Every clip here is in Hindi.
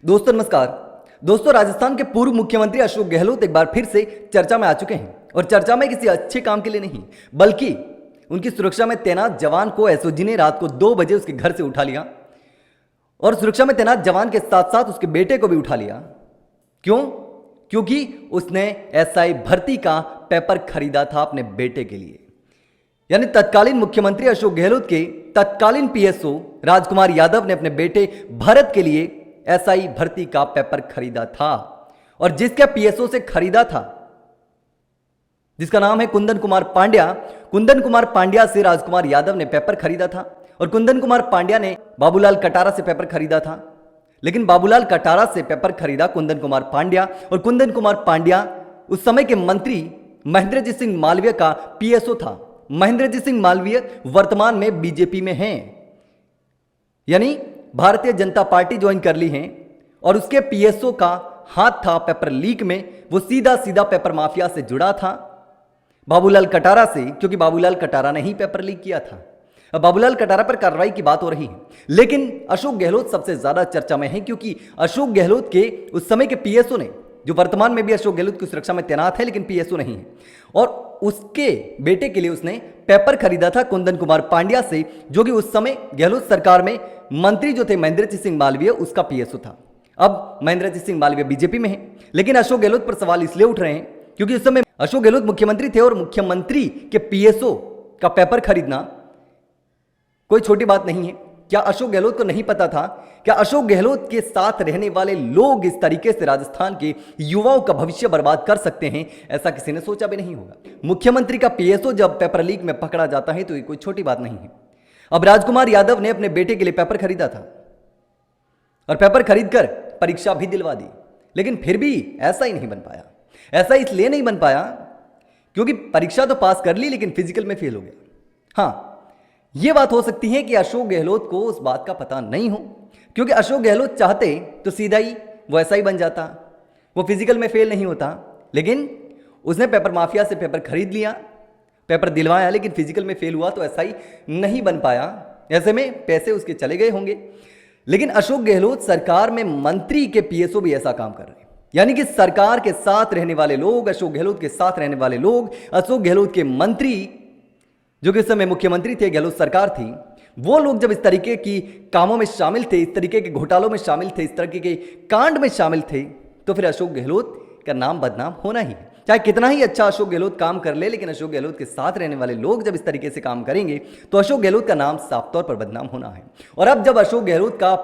दोस्तों नमस्कार। दोस्तों, राजस्थान के पूर्व मुख्यमंत्री अशोक गहलोत एक बार फिर से चर्चा में आ चुके हैं और चर्चा में किसी अच्छे काम के लिए नहीं बल्कि उनकी सुरक्षा में तैनात जवान को एसओजी ने रात को 2 बजे उसके घर से उठा लिया और सुरक्षा में तैनात जवान के साथ साथ उसके बेटे को भी उठा लिया। क्यों? क्योंकि उसने एसआई भर्ती का पेपर खरीदा था अपने बेटे के लिए। यानी तत्कालीन मुख्यमंत्री अशोक गहलोत के तत्कालीन पीएसओ राजकुमार यादव ने अपने बेटे भरत के लिए एसआई भर्ती का पेपर खरीदा था और जिसका पीएसओ से खरीदा था, जिसका नाम है कुंदन कुमार पांड्या, कुंदन कुमार पांड्या से राजकुमार यादव ने पेपर खरीदा था और कुंदन कुमार पांड्या ने बाबूलाल कटारा से पेपर खरीदा था। लेकिन बाबूलाल कटारा से पेपर खरीदा कुंदन कुमार पांड्या और कुंदन कुमार पांड्या उस समय के मंत्री महेंद्रजीत सिंह मालवीय का पीएसओ था। महेंद्रजीत सिंह मालवीय वर्तमान में बीजेपी में हैं, यानी भारतीय जनता पार्टी ज्वाइन कर ली है और उसके पीएसओ का हाथ था पेपर लीक में। वो सीधा सीधा पेपर माफिया से जुड़ा था बाबूलाल कटारा से, क्योंकि बाबूलाल कटारा ने ही पेपर लीक किया था। अब बाबूलाल कटारा पर कार्रवाई की बात हो रही है, लेकिन अशोक गहलोत सबसे ज्यादा चर्चा में है क्योंकि अशोक गहलोत के उस समय के पीएसओ ने, जो वर्तमान में भी अशोक गहलोत की सुरक्षा में तैनात है लेकिन पीएसओ नहीं है, और उसके बेटे के लिए उसने पेपर खरीदा था कुंदन कुमार पांड्या से, जो कि उस समय गहलोत सरकार में मंत्री जो थे महेंद्रजीत सिंह मालवीय, उसका पीएसओ था। अब महेंद्रजीत सिंह मालवीय बीजेपी में है, लेकिन अशोक गहलोत पर सवाल इसलिए उठ रहे हैं क्योंकि उस समय अशोक गहलोत मुख्यमंत्री थे और मुख्यमंत्री के पीएसओ का पेपर खरीदना कोई छोटी बात नहीं है। क्या अशोक गहलोत को नहीं पता था? क्या अशोक गहलोत के साथ रहने वाले लोग इस तरीके से राजस्थान के युवाओं का भविष्य बर्बाद कर सकते हैं? ऐसा किसी ने सोचा भी नहीं होगा। मुख्यमंत्री का पीएसओ जब पेपर लीक में पकड़ा जाता है तो ये कोई छोटी बात नहीं है। अब राजकुमार यादव ने अपने बेटे के लिए पेपर खरीदा था और पेपर खरीदकर परीक्षा भी दिलवा दी, लेकिन फिर भी ऐसा ही नहीं बन पाया। ऐसा इसलिए नहीं बन पाया क्योंकि परीक्षा तो पास कर ली लेकिन फिजिकल में फेल हो गया। हाँ, यह बात हो सकती है कि अशोक गहलोत को उस बात का पता नहीं हो, क्योंकि अशोक गहलोत चाहते तो सीधा ही वो ऐसा ही बन जाता, वो फिजिकल में फेल नहीं होता, लेकिन उसने पेपर माफिया से पेपर खरीद लिया, पेपर दिलवाया, लेकिन फिजिकल में फेल हुआ तो ऐसा ही नहीं बन पाया। ऐसे में पैसे उसके चले गए होंगे। लेकिन अशोक गहलोत सरकार में मंत्री के पीएसओ भी ऐसा काम कर रहे हैं, यानी कि सरकार के साथ रहने वाले लोग, अशोक गहलोत के साथ रहने वाले लोग, अशोक गहलोत के मंत्री जो कि उस समय मुख्यमंत्री थे, गहलोत सरकार थी, वो लोग जब इस तरीके की कामों में शामिल थे, इस तरीके के घोटालों में शामिल थे, इस तरीके के कांड में शामिल थे, तो फिर अशोक गहलोत का नाम बदनाम होना ही है। चाहे कितना ही अच्छा अशोक गहलोत काम कर ले, लेकिन अशोक गहलोत के साथ रहने वाले लोग जब इस तरीके से काम करेंगे तो अशोक गहलोत का नाम साफ तौर पर बदनाम होना है। और अब जब अशोक गहलोत का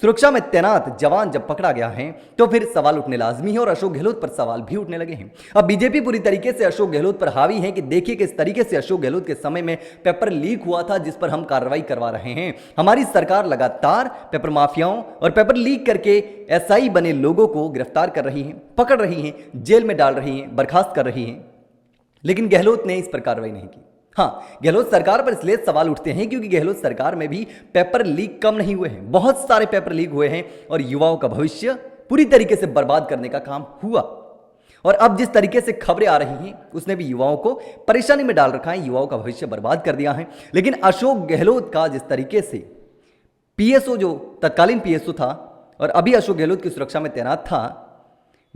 सुरक्षा में तैनात जवान जब पकड़ा गया है तो फिर सवाल उठने लाजमी है और अशोक गहलोत पर सवाल भी उठने लगे हैं। अब बीजेपी पूरी तरीके से अशोक गहलोत पर हावी है कि देखिए किस तरीके से अशोक गहलोत के समय में पेपर लीक हुआ था, जिस पर हम कार्रवाई करवा रहे हैं। हमारी सरकार लगातार पेपर माफियाओं और पेपर लीक करके एसआई बने लोगों को गिरफ्तार कर रही है, पकड़ रही है, जेल में डाल रही है, बर्खास्त कर रही है, लेकिन गहलोत ने इस पर कार्रवाई नहीं की। हाँ, गहलोत सरकार पर इसलिए सवाल उठते हैं क्योंकि गहलोत सरकार में भी पेपर लीक कम नहीं हुए हैं, बहुत सारे पेपर लीक हुए हैं और युवाओं का भविष्य पूरी तरीके से बर्बाद करने का काम हुआ। और अब जिस तरीके से खबरें आ रही हैं उसने भी युवाओं को परेशानी में डाल रखा है, युवाओं का भविष्य बर्बाद कर दिया है। लेकिन अशोक गहलोत का जिस तरीके से पीएसओ, जो तत्कालीन पीएसओ था और अभी अशोक गहलोत की सुरक्षा में तैनात था,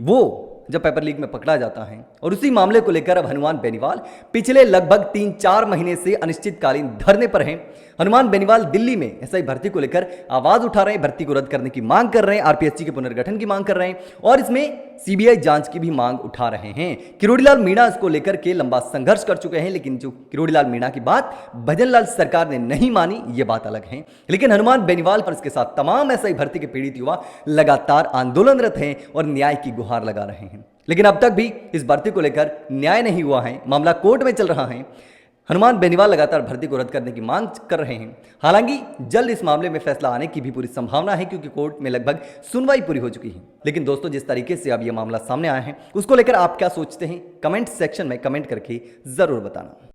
वो जब पेपर लीक में पकड़ा जाता है और उसी मामले को लेकर अब हनुमान बेनीवाल पिछले लगभग 3-4 महीने से अनिश्चितकालीन धरने पर हैं। हनुमान बेनीवाल दिल्ली में एसआई भर्ती को लेकर आवाज उठा रहे हैं, भर्ती को रद्द करने की मांग कर रहे हैं, आरपीएससी के पुनर्गठन की मांग कर रहे हैं और इसमें सीबीआई जांच की भी मांग उठा रहे हैं। किरोड़ीलाल मीणा इसको लेकर के लंबा संघर्ष कर चुके हैं, लेकिन जो किरोड़ीलाल मीणा की बात भजनलाल सरकार ने नहीं मानी, ये बात अलग है। लेकिन हनुमान बेनीवाल पर इसके साथ तमाम एसआई भर्ती के पीड़ित युवा लगातार आंदोलनरत हैं और न्याय की गुहार लगा रहे हैं, लेकिन अब तक भी इस भर्ती को लेकर न्याय नहीं हुआ है, मामला कोर्ट में चल रहा है। हनुमान बेनीवाल लगातार भर्ती को रद्द करने की मांग कर रहे हैं। हालांकि जल्द इस मामले में फैसला आने की भी पूरी संभावना है क्योंकि कोर्ट में लगभग सुनवाई पूरी हो चुकी है। लेकिन दोस्तों, जिस तरीके से अब यह मामला सामने आया है उसको लेकर आप क्या सोचते हैं? कमेंट सेक्शन में कमेंट करके जरूर बताना।